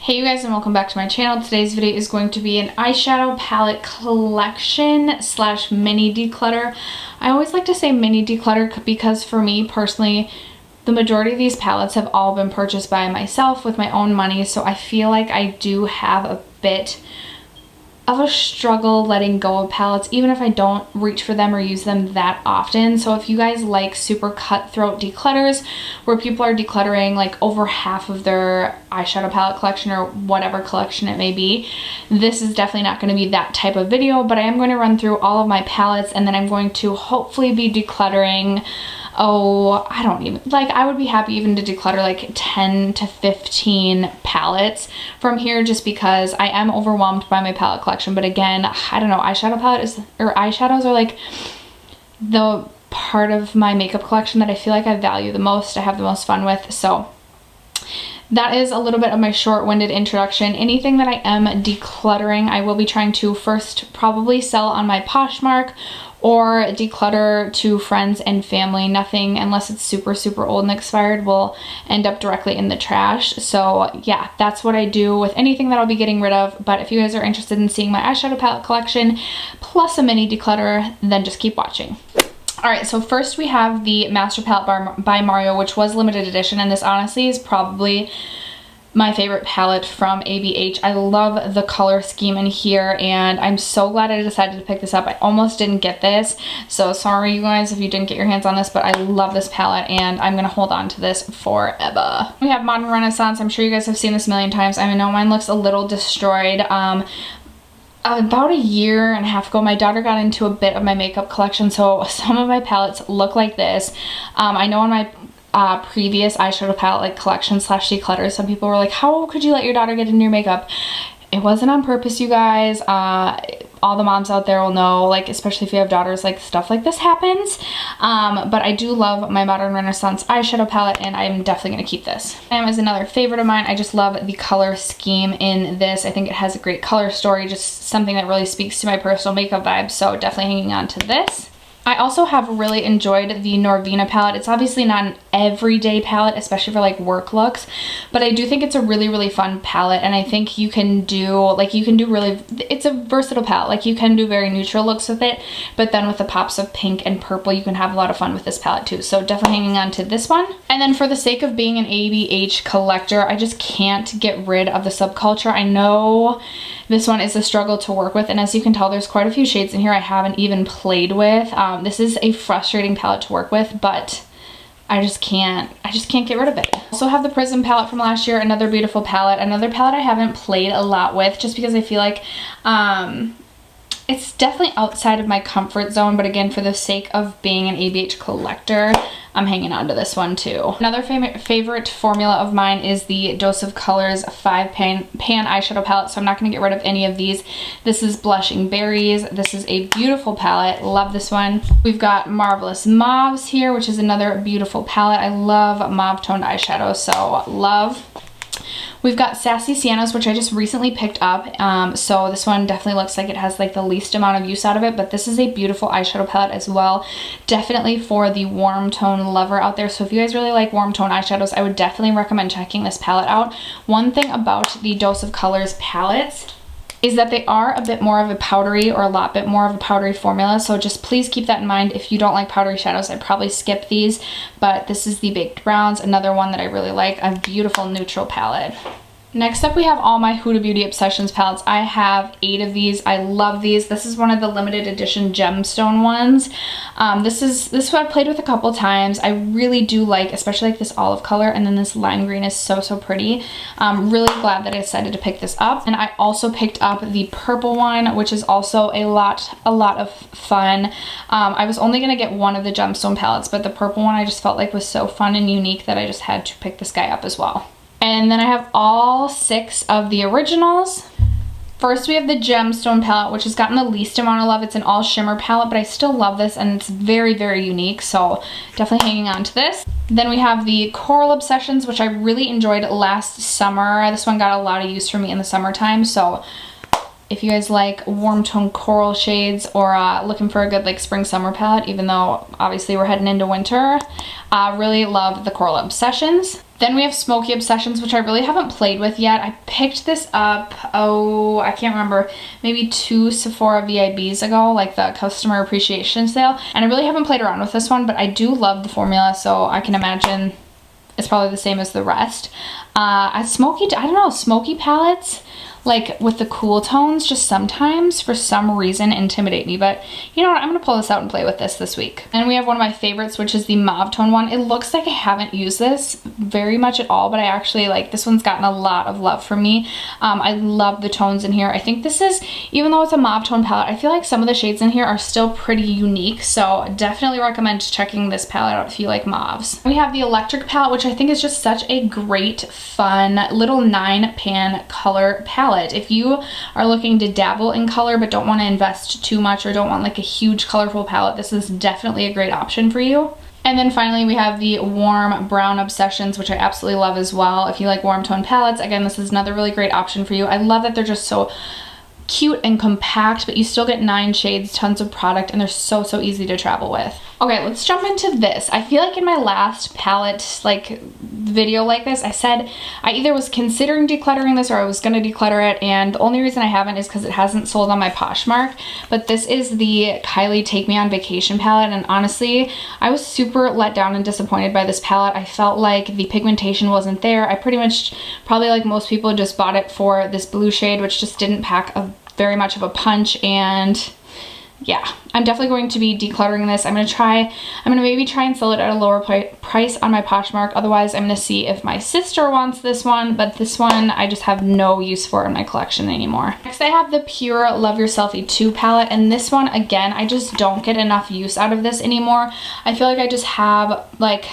Hey you guys, and welcome back to my channel. Today's video is going to be an eyeshadow palette collection slash mini declutter. I always like to say mini declutter because for me personally, the majority of these palettes have all been purchased by myself with my own money, so I feel like I do have a bit of a struggle letting go of palettes, even if I don't reach for them or use them that often. So if you guys like super cutthroat declutters where people are decluttering like over half of their eyeshadow palette collection or whatever collection it may be, this is definitely not going to be that type of video, but I am going to run through all of my palettes and then I'm going to hopefully be decluttering, I don't even, like, I would be happy even to declutter like 10 to 15 palettes from here just because I am overwhelmed by my palette collection. But again, I don't know, eyeshadows are like the part of my makeup collection that I feel like I value the most, I have the most fun with. So that is a little bit of my short-winded introduction. Anything that I am decluttering, I will be trying to first probably sell on my Poshmark or declutter to friends and family. Nothing, unless it's super old and expired, will end up directly in the trash. So yeah, that's what I do with anything that I'll be getting rid of. But if you guys are interested in seeing my eyeshadow palette collection plus a mini declutter, then just keep watching. Alright, so first we have the Master Palette by Mario, which was limited edition, and this honestly is probably my favorite palette from ABH. I love the color scheme in here, and I'm so glad I decided to pick this up. I almost didn't get this, so sorry you guys if you didn't get your hands on this, but I love this palette, and I'm gonna hold on to this forever. We have Modern Renaissance. I'm sure you guys have seen this a million times. I know mine looks a little destroyed. About a year and a half ago, my daughter got into a bit of my makeup collection, so some of my palettes look like this. I know on my previous eyeshadow palette collection slash declutter, some people were like, how could you let your daughter get into your makeup? It wasn't on purpose, you guys. All the moms out there will know, like, especially if you have daughters, like, stuff like this happens. But I do love my Modern Renaissance eyeshadow palette, and I'm definitely going to keep this. Is another favorite of mine. I just love the color scheme in this. I think it has a great color story, just something that really speaks to my personal makeup vibe, so definitely hanging on to this. I also have really enjoyed the Norvina palette. It's obviously not an everyday palette, especially for like work looks, but I do think it's a really fun palette, and I think you can do, it's a versatile palette. Like, you can do very neutral looks with it, but then with the pops of pink and purple, you can have a lot of fun with this palette too. So definitely hanging on to this one. And then for the sake of being an ABH collector, I just can't get rid of the Subculture. I know this one is a struggle to work with, and as you can tell, there's quite a few shades in here I haven't even played with. This is a frustrating palette to work with, but I just can't get rid of it. Also have the Prism palette from last year, another beautiful palette, another palette I haven't played a lot with just because I feel like it's definitely outside of my comfort zone, but again, for the sake of being an ABH collector, I'm hanging on to this one too. Another favorite formula of mine is the Dose of Colors 5-pan eyeshadow palette, so I'm not going to get rid of any of these. This is Blushing Berries. This is a beautiful palette. Love this one. We've got Marvelous Mauves here, which is another beautiful palette. I love mauve toned eyeshadow, so love. We've got Sassy Siennas, which I just recently picked up, so this one definitely looks like it has like the least amount of use out of it, but this is a beautiful eyeshadow palette as well. Definitely for the warm tone lover out there, so if you guys really like warm tone eyeshadows, I would definitely recommend checking this palette out. One thing about the Dose of Colors palettes is that they are a bit more of a powdery, or a lot bit more of a powdery formula, so just please keep that in mind. If you don't like powdery shadows, I'd probably skip these, but this is the Baked Browns, another one that I really like, a beautiful neutral palette. Next up, we have all my Huda Beauty Obsessions palettes. I have 8 of these. I love these. This is one of the limited edition gemstone ones. This one I've played with a couple times. I really do like, especially like this olive color, and then this lime green is so pretty. I'm really glad that I decided to pick this up. And I also picked up the purple one, which is also a lot of fun. I was only gonna get one of the gemstone palettes, but the purple one I just felt like was so fun and unique that I just had to pick this guy up as well. And then I have all 6 of the originals. First, we have the Gemstone palette, which has gotten the least amount of love. It's an all shimmer palette, but I still love this, and it's very unique, so definitely hanging on to this. Then we have the Coral Obsessions, which I really enjoyed last summer. This one got a lot of use for me in the summertime, so if you guys like warm tone coral shades, or looking for a good like spring summer palette, even though obviously we're heading into winter, really love the Coral Obsessions. Then we have Smoky Obsessions, which I really haven't played with yet. I picked this up, oh, I can't remember, maybe 2 Sephora VIBs ago, like the customer appreciation sale. And I really haven't played around with this one, but I do love the formula, so I can imagine it's probably the same as the rest. Smoky, I don't know, smoky palettes, like with the cool tones, just sometimes for some reason intimidate me. But you know what, I'm gonna pull this out and play with this week. And we have one of my favorites, which is the mauve tone one. It looks like I haven't used this very much at all, but I actually like this one's gotten a lot of love from me. I love the tones in here. I think this is, even though it's a mauve tone palette, I feel like some of the shades in here are still pretty unique, so definitely recommend checking this palette out if you like mauves. We have the Electric palette, which I think is just such a great, fun little 9-pan color palette. If you are looking to dabble in color but don't want to invest too much or don't want like a huge colorful palette, this is definitely a great option for you. And then finally we have the Warm Brown Obsessions, which I absolutely love as well. If you like warm tone palettes, again, this is another really great option for you. I love that they're just so cute and compact, but you still get 9 shades, tons of product, and they're so easy to travel with. Okay, let's jump into this. I feel like in my last palette like video like this, I said I either was considering decluttering this or I was gonna declutter it, and the only reason I haven't is because it hasn't sold on my Poshmark. But this is the Kylie Take Me on Vacation palette, and honestly, I was super let down and disappointed by this palette. I felt like the pigmentation wasn't there. I pretty much, probably like most people, just bought it for this blue shade, which just didn't pack very much of a punch. And yeah, I'm definitely going to be decluttering this. I'm gonna maybe try and sell it at a lower price on my Poshmark. Otherwise, I'm gonna see if my sister wants this one, but this one I just have no use for in my collection anymore. Next, I have the Pure Love Your Selfie 2 palette, and this one, again, I just don't get enough use out of this anymore. I feel like I just have like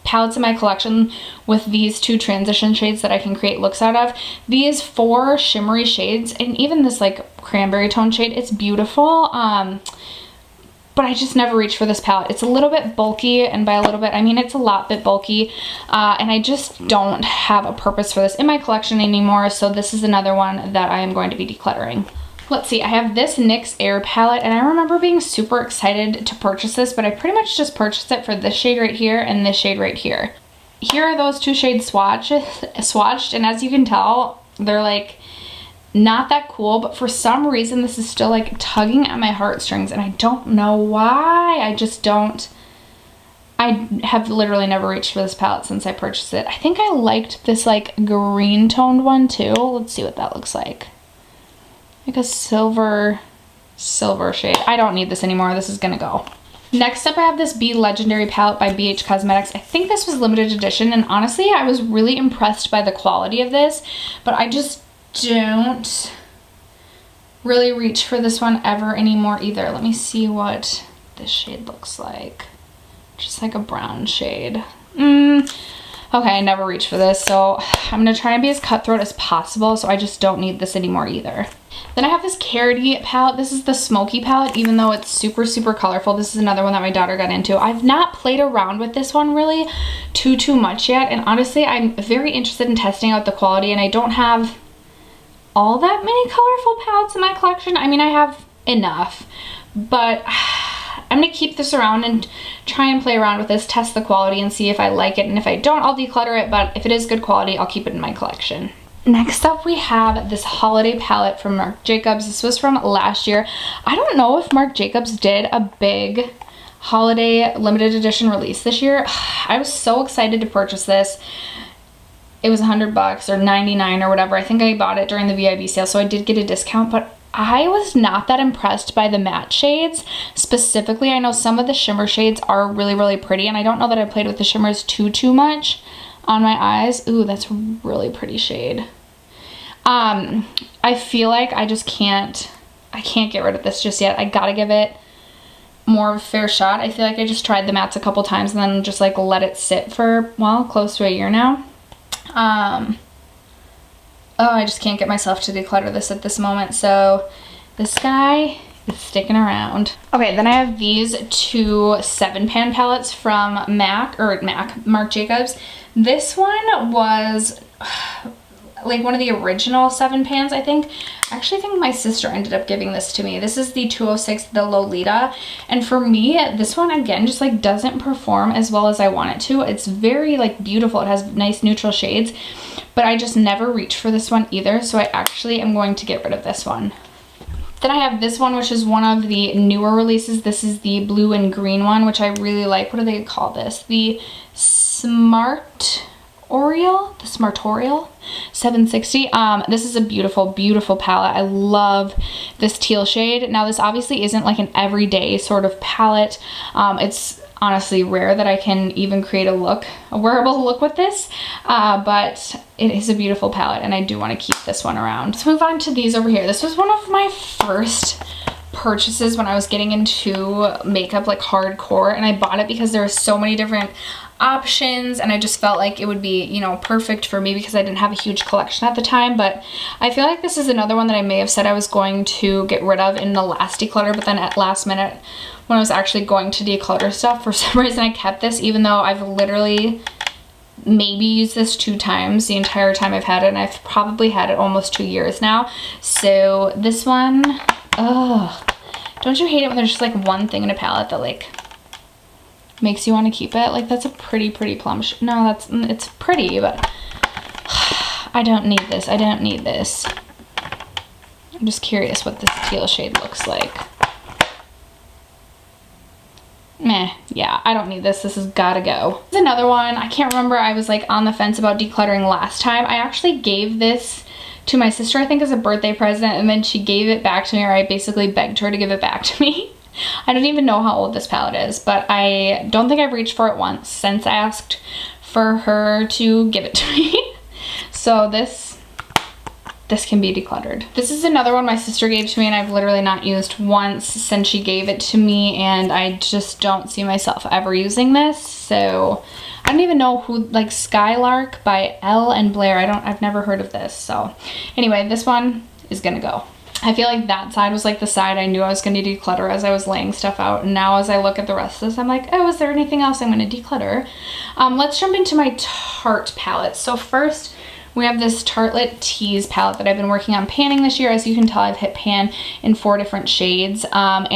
palettes in my collection with these 2 transition shades that I can create looks out of. These 4 shimmery shades, and even this like cranberry tone shade, it's beautiful, but I just never reach for this palette. It's a little bit bulky, and by a little bit I mean it's a lot bit bulky, and I just don't have a purpose for this in my collection anymore, so this is another one that I am going to be decluttering. Let's see, I have this NYX Air palette, and I remember being super excited to purchase this, but I pretty much just purchased it for this shade right here and this shade right here. Here are those 2 shades swatched, and as you can tell, they're like not that cool, but for some reason this is still like tugging at my heartstrings, and I don't know why. I have literally never reached for this palette since I purchased it. I think I liked this like green toned one too. Let's see what that looks like. Like a silver shade. I don't need this anymore. This is gonna go. Next up, I have this Be Legendary palette by BH Cosmetics. I think this was limited edition, and honestly, I was really impressed by the quality of this, but I just don't really reach for this one ever anymore either. Let me see what this shade looks like. Just like a brown shade. Okay, I never reach for this, so I'm gonna try and be as cutthroat as possible, so I just don't need this anymore either. Then I have this Carity palette. This is the Smoky palette, even though it's super colorful. This is another one that my daughter got into. I've not played around with this one really too much yet, and honestly, I'm very interested in testing out the quality, and I don't have all that many colorful palettes in my collection. I mean, I have enough, but I'm gonna keep this around and try and play around with this, test the quality, and see if I like it, and if I don't, I'll declutter it, but if it is good quality, I'll keep it in my collection. Next up, we have this holiday palette from Marc Jacobs. This was from last year. I don't know if Marc Jacobs did a big holiday limited edition release this year. I was so excited to purchase this. It was $100 or $99 or whatever. I think I bought it during the VIB sale, so I did get a discount, but I was not that impressed by the matte shades. Specifically, I know some of the shimmer shades are really pretty, and I don't know that I played with the shimmers too much on my eyes. Ooh, that's a really pretty shade. I feel like I can't get rid of this just yet. I gotta give it more of a fair shot. I feel like I just tried the mattes a couple times and then just like let it sit for, well, close to a year now. Oh, I just can't get myself to declutter this at this moment, so this guy is sticking around. Okay, then I have these 2 7-pan palettes from Marc Jacobs. This one was, like one of the original 7 pans, I think. I actually think my sister ended up giving this to me. This is the 206, the Lolita. And for me, this one, again, just like doesn't perform as well as I want it to. It's very like beautiful. It has nice neutral shades, but I just never reach for this one either. So I actually am going to get rid of this one. Then I have this one, which is one of the newer releases. This is the blue and green one, which I really like. What do they call this? The Smartorial 760. This is a beautiful, beautiful palette. I love this teal shade. Now, this obviously isn't like an everyday sort of palette. It's honestly rare that I can even create a wearable look with this, but it is a beautiful palette and I do want to keep this one around. Let's move on to these over here. This was one of my first purchases when I was getting into makeup like hardcore, and I bought it because there were so many different options and I just felt like it would be, you know, perfect for me because I didn't have a huge collection at the time. But I feel like this is another one that I may have said I was going to get rid of in the last declutter, but then at last minute when I was actually going to declutter stuff, for some reason I kept this, even though I've literally maybe used this 2 times the entire time I've had it, and I've probably had it almost 2 years now. So this one, ugh, don't you hate it when there's just like one thing in a palette that like makes you want to keep it? Like, that's a pretty plum no, it's pretty, but I don't need this. I don't need this. I'm just curious what this teal shade looks like. Meh, yeah, I don't need this. This has gotta go. There's another one. I can't remember. I was like on the fence about decluttering last time. I actually gave this to my sister, I think, as a birthday present, and then she gave it back to me, or I basically begged her to give it back to me. I don't even know how old this palette is, but I don't think I've reached for it once since I asked for her to give it to me. So this can be decluttered. This is another one my sister gave to me and I've literally not used once since she gave it to me, and I just don't see myself ever using this. So I don't even know who, like Skylark by Elle and Blair. I've never heard of this. So anyway, this one is gonna go. I feel like that side was like the side I knew I was going to declutter as I was laying stuff out. And now as I look at the rest of this, I'm like, oh, is there anything else I'm going to declutter? Let's jump into my Tarte palette. So first, we have this Tartelette Tease palette that I've been working on panning this year. As you can tell, I've hit pan in 4 different shades, and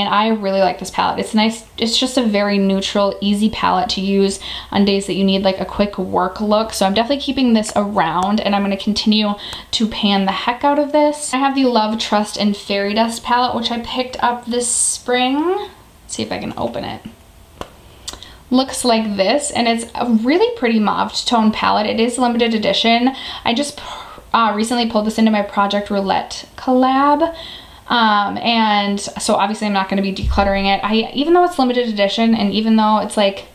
I really like this palette. It's nice. It's just a very neutral, easy palette to use on days that you need like a quick work look. So I'm definitely keeping this around, and I'm going to continue to pan the heck out of this. I have the Love, Trust, and Fairy Dust palette, which I picked up this spring. Let's see if I can open it. Looks like this, and it's a really pretty mauve tone palette. It is limited edition. I just recently pulled this into my Project Roulette collab, and so obviously I'm not going to be decluttering it. Even though it's limited edition, and even though it's like,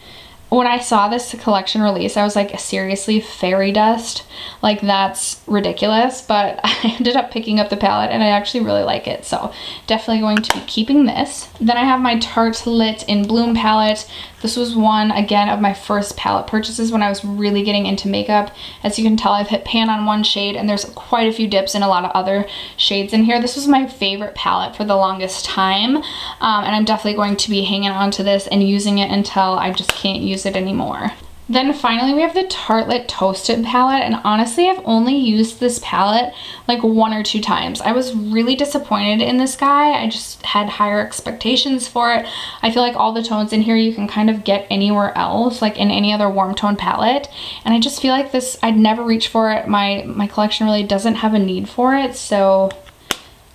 when I saw this collection release, I was like, seriously, fairy dust? Like, that's ridiculous. But I ended up picking up the palette and I actually really like it. So definitely going to be keeping this. Then I have my Tartelette in Bloom palette. This was one, again, of my first palette purchases when I was really getting into makeup. As you can tell, I've hit pan on one shade and there's quite a few dips in a lot of other shades in here. This was my favorite palette for the longest time. And I'm definitely going to be hanging on to this and using it until I just can't use it anymore. Then finally we have the Tartelette Toasted palette, and honestly I've only used this palette like 1 or 2 times. I was really disappointed in this guy. I just had higher expectations for it. I feel like all the tones in here you can kind of get anywhere else, like in any other warm tone palette, and I just feel like this, I'd never reach for it. My collection really doesn't have a need for it, so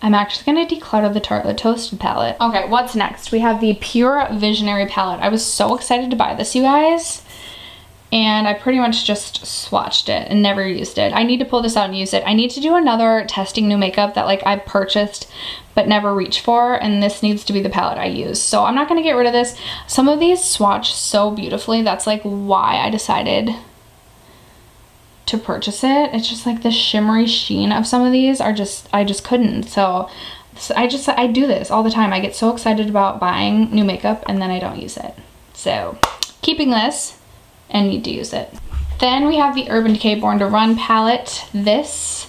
I'm actually going to declutter the Tartelette Toasted palette. Okay, what's next? We have the Pure Visionary palette. I was so excited to buy this, you guys. And I pretty much just swatched it and never used it. I need to pull this out and use it. I need to do another testing new makeup that like I purchased but never reached for, and this needs to be the palette I use. So I'm not going to get rid of this. Some of these swatch so beautifully. That's like why I decided to purchase it. It's just like the shimmery sheen of some of these are just, I just couldn't. So I do this all the time. I get so excited about buying new makeup and then I don't use it. So keeping this, and need to use it. Then we have the Urban Decay Born to Run palette. This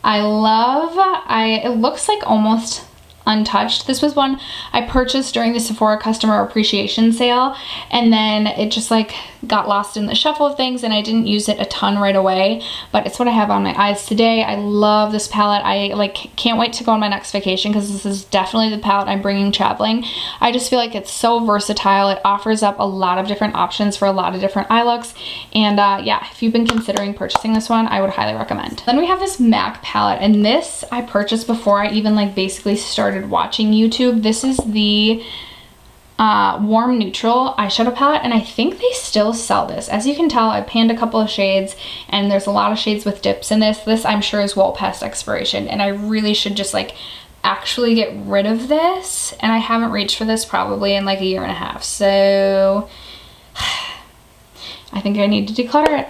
I love. It looks like almost untouched. This was one I purchased during the Sephora customer appreciation sale, and then it just like got lost in the shuffle of things and I didn't use it a ton right away, but it's what I have on my eyes today. I love this palette. I like can't wait to go on my next vacation because this is definitely the palette I'm bringing traveling. I just feel like it's so versatile. It offers up a lot of different options for a lot of different eye looks, and yeah, if you've been considering purchasing this one, I would highly recommend. Then we have this MAC palette, and this I purchased before I even like basically started watching YouTube. This is the warm neutral eyeshadow palette, and I think they still sell this. As you can tell, I panned a couple of shades and there's a lot of shades with dips in this. This I'm sure is well past expiration, and I really should just like actually get rid of this, and I haven't reached for this probably in like a year and a half, so I think I need to declutter it.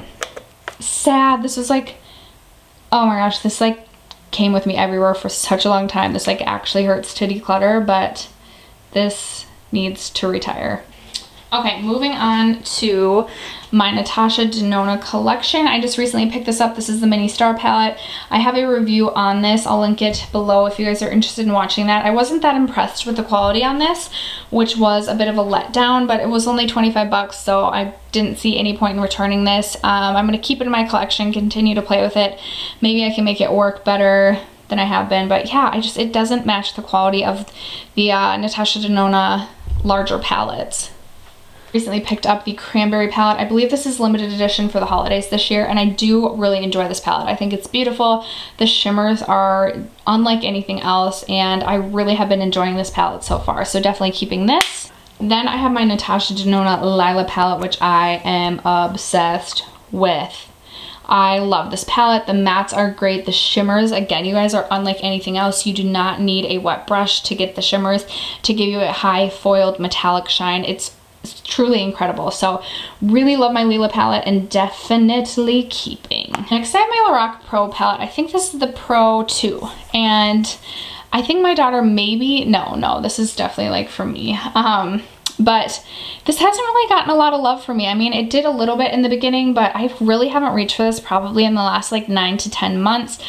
Sad. This was like, oh my gosh, this like came with me everywhere for such a long time. This like actually hurts to declutter, but this needs to retire. Okay, moving on to my Natasha Denona collection. I just recently picked this up. This is the Mini Star palette. I have a review on this. I'll link it below if you guys are interested in watching that. I wasn't that impressed with the quality on this, which was a bit of a letdown, but it was only 25 bucks, so I didn't see any point in returning this. I'm going to keep it in my collection, continue to play with it. Maybe I can make it work better than I have been, but yeah, it doesn't match the quality of the Natasha Denona larger palettes. Recently picked up the Cranberry palette. I believe this is limited edition for the holidays this year, and I do really enjoy this palette. I think it's beautiful. The shimmers are unlike anything else, and I really have been enjoying this palette so far, so definitely keeping this. Then I have my Natasha Denona Lila palette, which I am obsessed with. I love this palette. The mattes are great. The shimmers, again, you guys, are unlike anything else. You do not need a wet brush to get the shimmers to give you a high foiled metallic shine. It's truly incredible. So really love my Lila palette and definitely keeping. Next I have my Lorac Pro palette. I think this is the Pro 2, and I think my daughter maybe, no, this is definitely like for me. But this hasn't really gotten a lot of love for me. I mean, it did a little bit in the beginning, but I really haven't reached for this probably in the last like 9 to 10 months.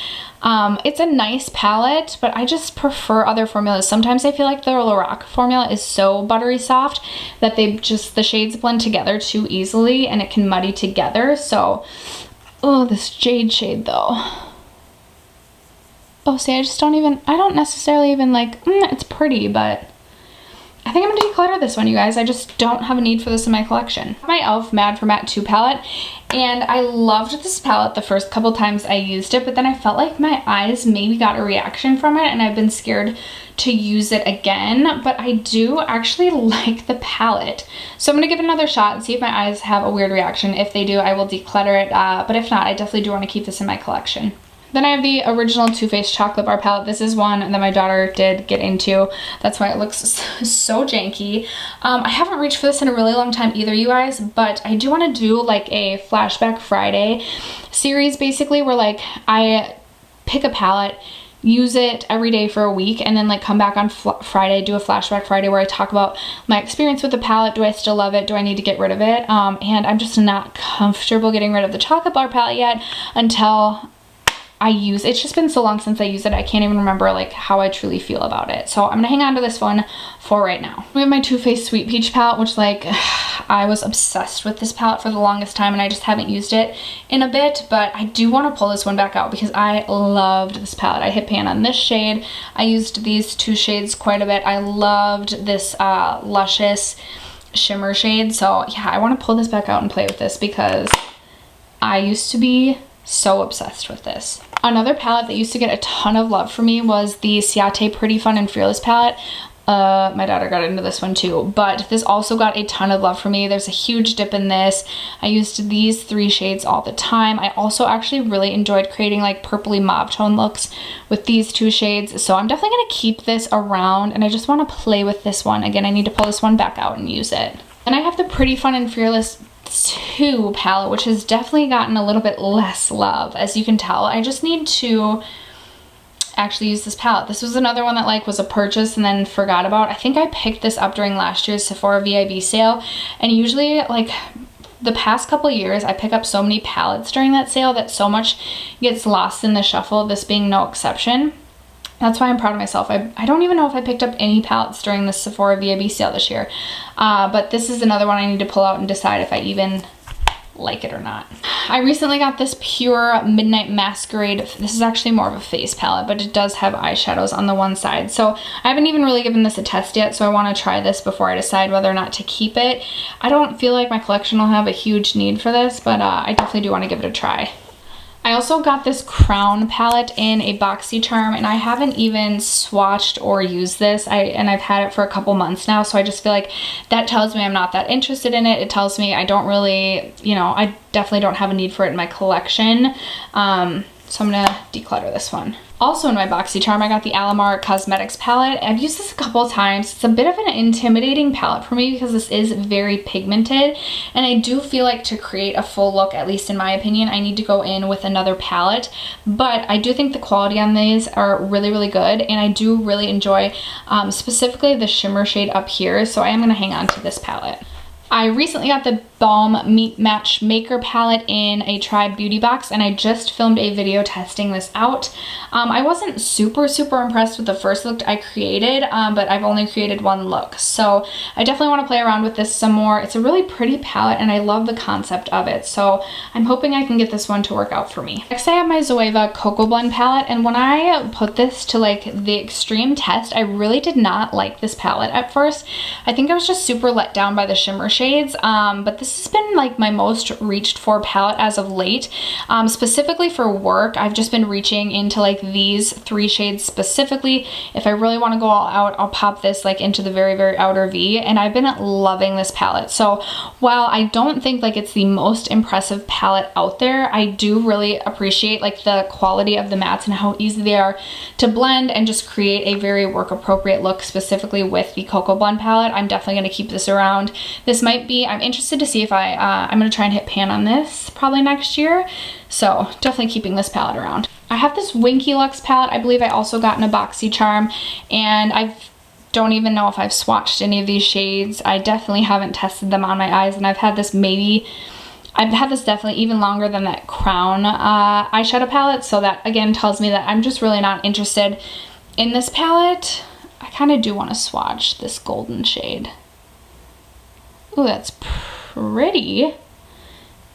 It's a nice palette, but I just prefer other formulas. Sometimes I feel like the Lorac formula is so buttery soft that the shades blend together too easily and it can muddy together. So, oh, this jade shade though. Oh, see, I don't necessarily even like, it's pretty, but I think I'm going to declutter this one, you guys. I just don't have a need for this in my collection. My e.l.f. Mad for Matte 2 palette, and I loved this palette the first couple times I used it, but then I felt like my eyes maybe got a reaction from it, and I've been scared to use it again, but I do actually like the palette. So I'm going to give it another shot and see if my eyes have a weird reaction. If they do, I will declutter it, but if not, I definitely do want to keep this in my collection. Then I have the original Too Faced Chocolate Bar palette. This is one that my daughter did get into. That's why it looks so janky. I haven't reached for this in a really long time either, you guys, but I do want to do like a Flashback Friday series, basically, where like I pick a palette, use it every day for a week, and then like come back on Friday, do a Flashback Friday where I talk about my experience with the palette. Do I still love it? Do I need to get rid of it? And I'm just not comfortable getting rid of the Chocolate Bar palette yet until it's just been so long since I used it, I can't even remember like how I truly feel about it. So I'm gonna hang on to this one for right now. We have my Too Faced Sweet Peach palette, which like I was obsessed with this palette for the longest time, and I just haven't used it in a bit, but I do want to pull this one back out because I loved this palette. I hit pan on this shade. I used these two shades quite a bit. I loved this Luscious shimmer shade. So yeah, I want to pull this back out and play with this because I used to be so obsessed with this. Another palette that used to get a ton of love for me was the Ciate Pretty Fun and Fearless palette. My daughter got into this one too, but this also got a ton of love for me. There's a huge dip in this. I used these 3 shades all the time. I also actually really enjoyed creating like purpley mauve tone looks with these 2 shades. So I'm definitely gonna keep this around, and I just wanna play with this one. Again, I need to pull this one back out and use it. And I have the Pretty Fun and Fearless 2 palette, which has definitely gotten a little bit less love, as you can tell. I just need to actually use this palette. This was another one that like was a purchase and then forgot about. I think I picked this up during last year's Sephora VIB sale, and usually like the past couple years I pick up so many palettes during that sale that so much gets lost in the shuffle, this being no exception. That's why I'm proud of myself. I don't even know if I picked up any palettes during the Sephora VIB sale this year. But this is another one I need to pull out and decide if I even like it or not. I recently got this Pure Midnight Masquerade. This is actually more of a face palette, but it does have eyeshadows on the one side. So I haven't even really given this a test yet, so I want to try this before I decide whether or not to keep it. I don't feel like my collection will have a huge need for this, but I definitely do want to give it a try. I also got this Crown palette in a BoxyCharm, and I haven't even swatched or used this. And I've had it for a couple months now, so I just feel like that tells me I'm not that interested in it. It tells me I don't really, you know, I definitely don't have a need for it in my collection. So I'm gonna declutter this one. Also in my BoxyCharm, I got the Alamar Cosmetics palette. I've used this a couple of times. It's a bit of an intimidating palette for me because this is very pigmented, and I do feel like to create a full look, at least in my opinion, I need to go in with another palette. But I do think the quality on these are really, really good, and I do really enjoy specifically the shimmer shade up here, so I am gonna hang on to this palette. I recently got the Balm Meet Match Maker palette in a Tribe Beauty box, and I just filmed a video testing this out. I wasn't super impressed with the first look I created, but I've only created one look. So I definitely want to play around with this some more. It's a really pretty palette, and I love the concept of it. So I'm hoping I can get this one to work out for me. Next I have my Zoeva Cocoa Blend palette, and when I put this to like the extreme test, I really did not like this palette at first. I think I was just super let down by the shimmer shades, but this has been like my most reached for palette as of late. Specifically for work, I've just been reaching into like these 3 shades specifically. If I really want to go all out, I'll pop this like into the very outer V, and I've been loving this palette. So while I don't think like it's the most impressive palette out there, I do really appreciate like the quality of the mattes and how easy they are to blend and just create a very work appropriate look, specifically with the Cocoa Blend palette. I'm definitely going to keep this around. This might be, I'm interested to see if I'm going to try and hit pan on this probably next year. So definitely keeping this palette around. I have this Winky Lux palette. I believe I also got in a BoxyCharm, and I don't even know if I've swatched any of these shades. I definitely haven't tested them on my eyes, and I've had this definitely even longer than that Crown eyeshadow palette. So that again tells me that I'm just really not interested in this palette. I kind of do want to swatch this golden shade. Ooh, that's pretty.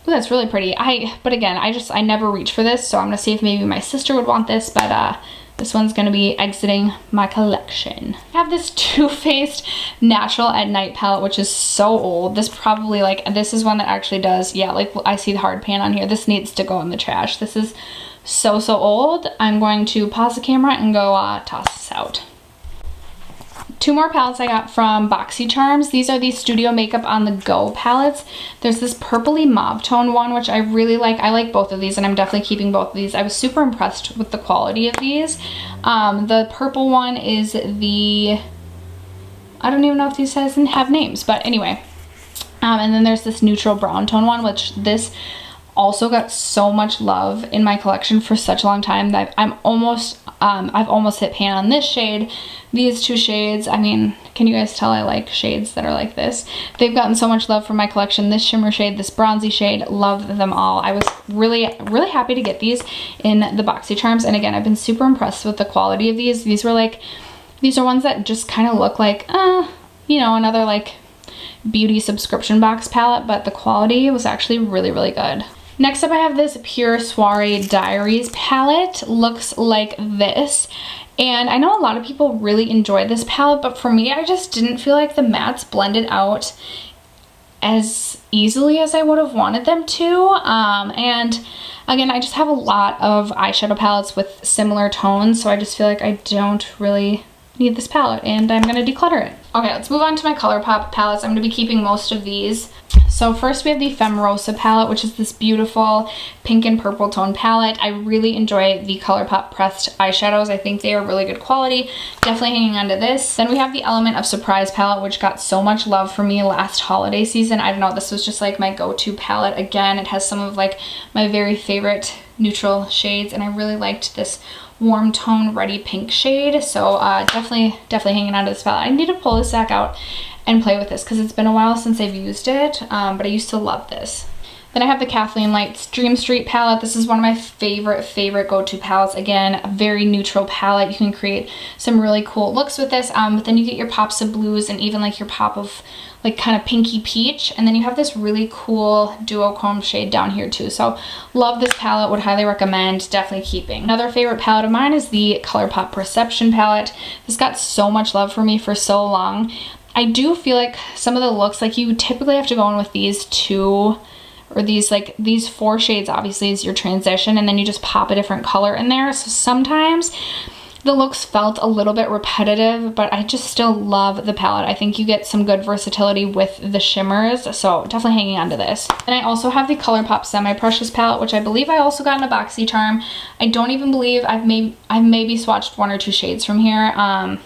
Ooh, that's really pretty. But again, I never reach for this, so I'm gonna see if maybe my sister would want this, but this one's gonna be exiting my collection. I have this Too Faced Natural at Night palette, which is so old. This probably this is one that actually does, yeah, like I see the hard pan on here. This needs to go in the trash. This is so old. I'm going to pause the camera and go toss this out. 2 more palettes I got from BoxyCharms. These are the Studio Makeup On The Go palettes. There's this purpley mauve tone one, which I really like. I like both of these, and I'm definitely keeping both of these. I was super impressed with the quality of these. The purple one is the, I don't even know if these have names, but anyway. And then there's this neutral brown tone one, which this also got so much love in my collection for such a long time that I've almost hit pan on this shade. These 2 shades, I mean, can you guys tell I like shades that are like this? They've gotten so much love from my collection. This shimmer shade, this bronzy shade, love them all. I was really happy to get these in the BoxyCharms, and again, I've been super impressed with the quality of these. These are ones that just kind of look like, you know, another like beauty subscription box palette, but the quality was actually really good. Next up, I have this Pure Soiree Diaries palette. Looks like this. And I know a lot of people really enjoy this palette, but for me, I just didn't feel like the mattes blended out as easily as I would have wanted them to. And again, I just have a lot of eyeshadow palettes with similar tones, so I just feel like I don't really need this palette, and I'm gonna declutter it. Okay, let's move on to my ColourPop palettes. I'm gonna be keeping most of these. So first we have the Femrosa palette, which is this beautiful pink and purple tone palette. I really enjoy the ColourPop pressed eyeshadows. I think they are really good quality. Definitely hanging on to this. Then we have the Element of Surprise palette, which got so much love for me last holiday season. I don't know, this was just like my go-to palette. Again, it has some of like my very favorite neutral shades, and I really liked this warm tone Ready Pink shade. So definitely hanging on to this palette. I need to pull this back out and play with this because it's been a while since I've used it, but I used to love this. Then I have the Kathleen Lights Dream Street palette. This is one of my favorite go-to palettes. Again, a very neutral palette. You can create some really cool looks with this, but then you get your pops of blues and even like your pop of like kind of pinky peach. And then you have this really cool duochrome shade down here too. So love this palette, would highly recommend, definitely keeping. Another favorite palette of mine is the ColourPop Perception palette. This got so much love for me for so long. I do feel like some of the looks, like you typically have to go in with these two, or these 4 shades obviously is your transition, and then you just pop a different color in there. So sometimes the looks felt a little bit repetitive, but I just still love the palette. I think you get some good versatility with the shimmers, so definitely hanging on to this. And I also have the ColourPop Semi Precious palette, which I believe I also got in a BoxyCharm. I don't even believe I've maybe swatched 1 or 2 shades from here.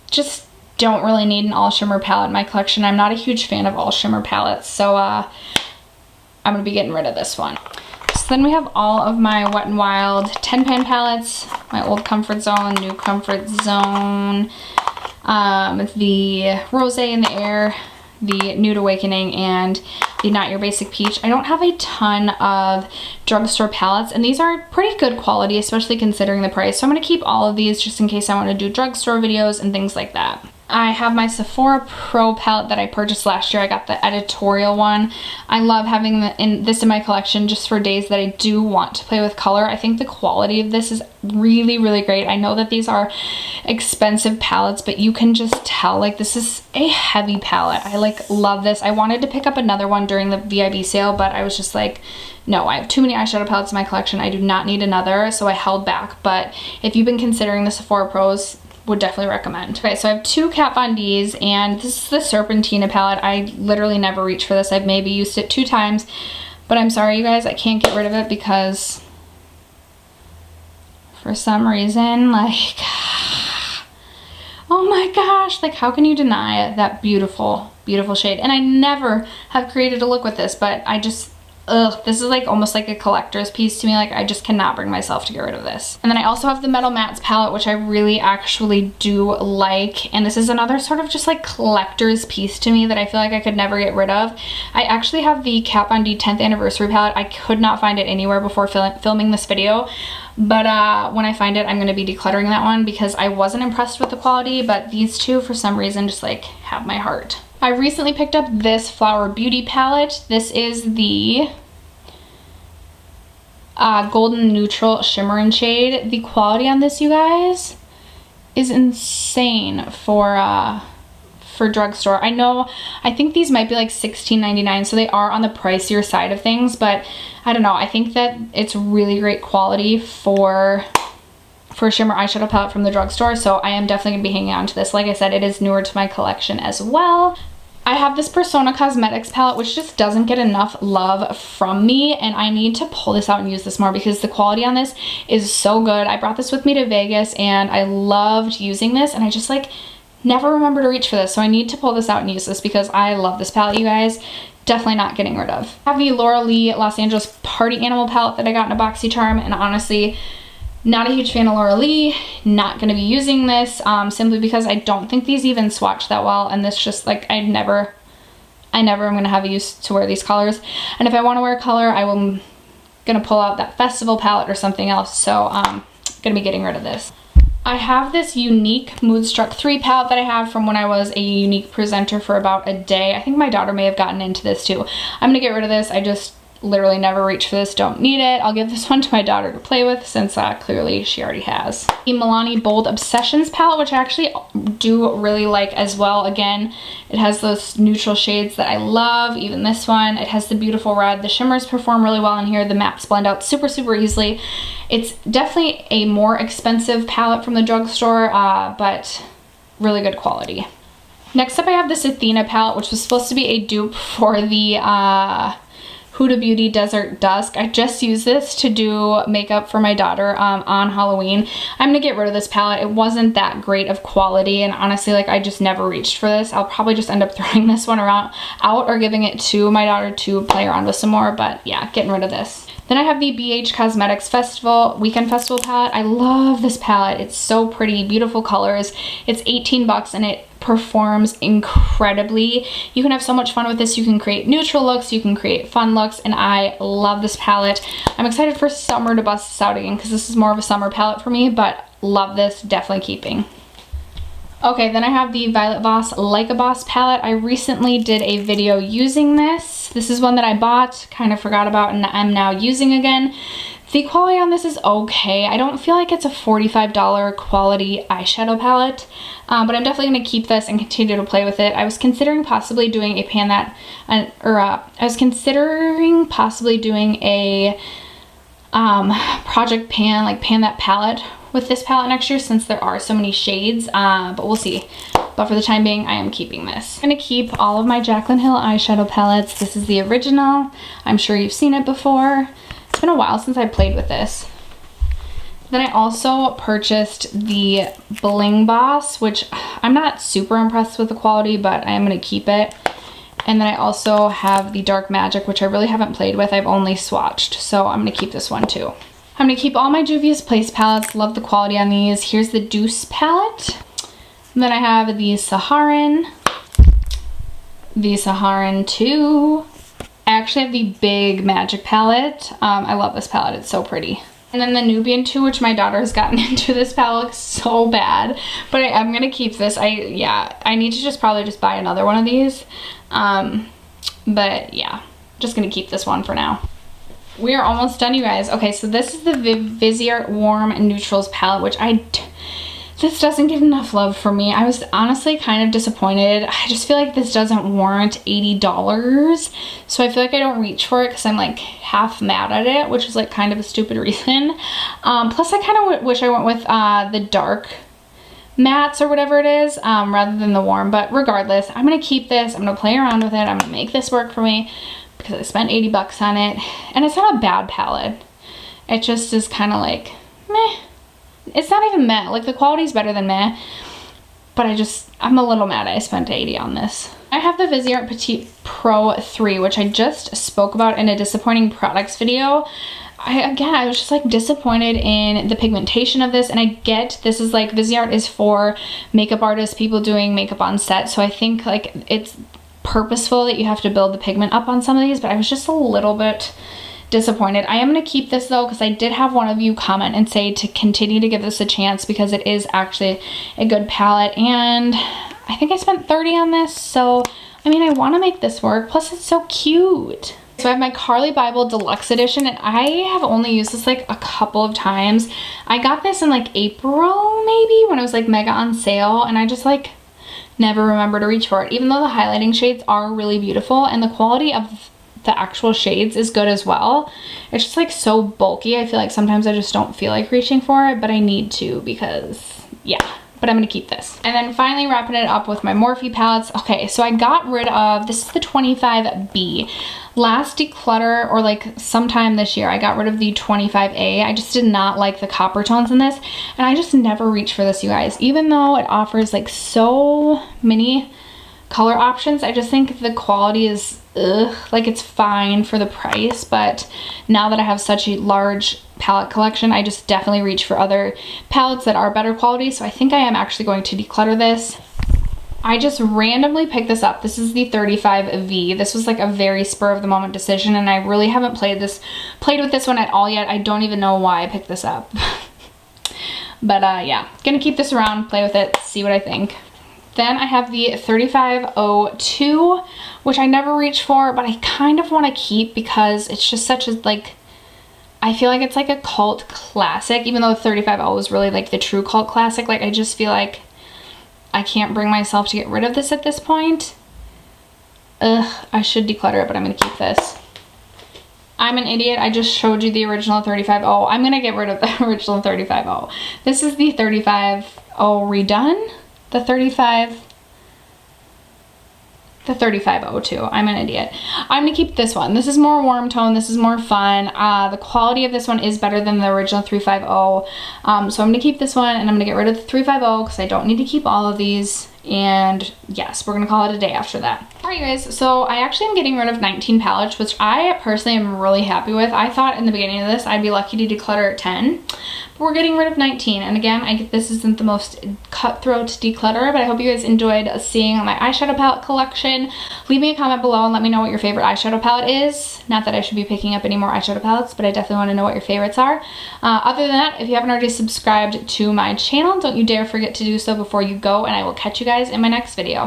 Just don't really need an all shimmer palette in my collection. I'm not a huge fan of all shimmer palettes, so I'm gonna be getting rid of this one. So then we have all of my Wet n Wild 10 pan palettes, my old comfort zone, new comfort zone, the Rose in the Air, the Nude Awakening, and the Not Your Basic Peach. I don't have a ton of drugstore palettes, and these are pretty good quality, especially considering the price. So I'm gonna keep all of these just in case I want to do drugstore videos and things like that. I have my Sephora Pro palette that I purchased last year. I got the editorial one. I love having this in my collection just for days that I do want to play with color. I think the quality of this is really great. I know that these are expensive palettes, but you can just tell like this is a heavy palette. I like love this. I wanted to pick up another one during the VIB sale, but I was just like, no, I have too many eyeshadow palettes in my collection. I do not need another, so I held back. But if you've been considering the Sephora Pros, would definitely recommend. Okay, so I have 2 Kat Von D's, and this is the Serpentina palette. I literally never reach for this. I've maybe used it 2 times, but I'm sorry you guys, I can't get rid of it because for some reason, like, oh my gosh, like how can you deny it? That beautiful shade. And I never have created a look with this, but I just, this is like almost like a collector's piece to me. Like I just cannot bring myself to get rid of this. And then I also have the Metal Mattes palette, which I really actually do like. And this is another sort of just like collector's piece to me that I feel like I could never get rid of. I actually have the Kat Von D 10th anniversary palette. I could not find it anywhere before filming this video. But when I find it, I'm going to be decluttering that one because I wasn't impressed with the quality, but these two for some reason just like have my heart. I recently picked up this Flower Beauty palette. This is the Golden Neutral Shimmer and Shade. The quality on this, you guys, is insane for drugstore. I know, I think these might be like $16.99, so they are on the pricier side of things, but I don't know. I think that it's really great quality for a shimmer eyeshadow palette from the drugstore, so I am definitely gonna be hanging on to this. Like I said, it is newer to my collection as well. I have this Persona Cosmetics palette, which just doesn't get enough love from me, and I need to pull this out and use this more because the quality on this is so good. I brought this with me to Vegas and I loved using this, and I just like never remember to reach for this, so I need to pull this out and use this because I love this palette, you guys. Definitely not getting rid of. I have the Laura Lee Los Angeles Party Animal palette that I got in a BoxyCharm, and honestly, not a huge fan of Laura Lee. Not going to be using this simply because I don't think these even swatch that well, and this just like I never am going to have a use to wear these colors. And if I want to wear a color, I'm going to pull out that festival palette or something else, so I'm going to be getting rid of this. I have this Unique Moodstruck 3 palette that I have from when I was a Unique presenter for about a day. I think my daughter may have gotten into this too. I'm going to get rid of this. I just literally never reach for this, don't need it. I'll give this one to my daughter to play with since clearly she already has. The Milani Bold Obsessions palette, which I actually do really like as well. Again, it has those neutral shades that I love, even this one. It has the beautiful red. The shimmers perform really well in here. The mattes blend out super easily. It's definitely a more expensive palette from the drugstore, but really good quality. Next up, I have this Athena palette, which was supposed to be a dupe for the Huda Beauty Desert Dusk. I just used this to do makeup for my daughter on Halloween. I'm gonna get rid of this palette. It wasn't that great of quality, and honestly, like I just never reached for this. I'll probably just end up throwing this one out or giving it to my daughter to play around with some more, but yeah, getting rid of this. Then I have the BH Cosmetics Weekend Festival palette. I love this palette. It's so pretty, beautiful colors. It's 18 bucks and it performs incredibly. You can have so much fun with this. You can create neutral looks, you can create fun looks, and I love this palette. I'm excited for summer to bust this out again because this is more of a summer palette for me, but love this, definitely keeping. Okay, then I have the Violet Voss Like a Boss palette. I recently did a video using this. This is one that I bought, kind of forgot about, and I'm now using again. The quality on this is okay. I don't feel like it's a $45 quality eyeshadow palette, but I'm definitely going to keep this and continue to play with it. I was considering possibly doing a project pan, like pan that palette with this palette next year since there are so many shades, but we'll see. But for the time being, I am keeping this. I'm gonna keep all of my Jaclyn Hill eyeshadow palettes. This is the original. I'm sure you've seen it before. It's been a while since I played with this. Then I also purchased the Bling Boss, which I'm not super impressed with the quality, but I am gonna keep it. And then I also have the Dark Magic, which I really haven't played with. I've only swatched, so I'm gonna keep this one too. I'm gonna keep all my Juvia's Place palettes. Love the quality on these. Here's the Deuce palette. And then I have the Saharan 2. I actually have the Big Magic palette. I love this palette, it's so pretty. And then the Nubian 2, which my daughter has gotten into this palette, looks so bad. But I'm gonna keep this. I need to just probably just buy another one of these. But yeah, just gonna keep this one for now. We are almost done, you guys. Okay, so this is the Viseart Warm Neutrals palette, which this doesn't get enough love for me. I was honestly kind of disappointed. I just feel like this doesn't warrant $80. So I feel like I don't reach for it because I'm like half mad at it, which is like kind of a stupid reason. Plus I kind of wish I went with the dark mattes or whatever it is, rather than the warm. But regardless, I'm gonna keep this. I'm gonna play around with it. I'm gonna make this work for me because I spent 80 bucks on it. And it's not a bad palette. It just is kind of like, meh. It's not even meh. Like, the quality is better than meh. But I'm a little mad I spent 80 on this. I have the Viseart Petite Pro 3, which I just spoke about in a disappointing products video. I was just like disappointed in the pigmentation of this, and I get this is like, Viseart is for makeup artists, people doing makeup on set, so I think like it's purposeful that you have to build the pigment up on some of these, but I was just a little bit disappointed. I am going to keep this though because I did have one of you comment and say to continue to give this a chance because it is actually a good palette, and I think I spent 30 on this, so I mean I want to make this work, plus it's so cute. So I have my Carly Bible Deluxe Edition, and I have only used this like a couple of times. I got this in like April maybe when it was like mega on sale, and I just like never remember to reach for it, even though the highlighting shades are really beautiful and the quality of the actual shades is good as well. It's just like so bulky. I feel like sometimes I just don't feel like reaching for it, but I need to because yeah. But I'm gonna keep this. And then finally wrapping it up with my Morphe palettes. Okay, so I got rid of, this is the 25B. Last declutter, or like sometime this year, I got rid of the 25A. I just did not like the copper tones in this, and I just never reach for this, you guys. Even though it offers like so many color options, I just think the quality is like it's fine for the price, but now that I have such a large palette collection, I just definitely reach for other palettes that are better quality. So I think I am actually going to declutter this. I just randomly picked this up. This is the 35V. This was like a very spur of the moment decision, and I really haven't played with this one at all yet. I don't even know why I picked this up. But yeah, gonna keep this around, play with it, see what I think. Then I have the 3502, which I never reach for, but I kind of want to keep because it's just such a, like, I feel like it's like a cult classic, even though the 35O is really like the true cult classic. Like, I just feel like I can't bring myself to get rid of this at this point. I should declutter it, but I'm going to keep this. I'm an idiot. I just showed you the original 35O. I'm going to get rid of the original 35O. This is the 35O redone. The 3502. I'm an idiot. I'm gonna keep this one. This is more warm tone. This is more fun. The quality of this one is better than the original 350. So I'm gonna keep this one, and I'm gonna get rid of the 350 because I don't need to keep all of these. And yes, we're gonna call it a day after that. All right, you guys, so I actually am getting rid of 19 palettes, which I personally am really happy with. I thought in the beginning of this I'd be lucky to declutter at 10, but we're getting rid of 19. And again, this isn't the most cutthroat declutter, but I hope you guys enjoyed seeing my eyeshadow palette collection. Leave me a comment below and let me know what your favorite eyeshadow palette is. Not that I should be picking up any more eyeshadow palettes, but I definitely want to know what your favorites are. Other than that, if you haven't already subscribed to my channel, don't you dare forget to do so before you go, and I will catch you guys in my next video.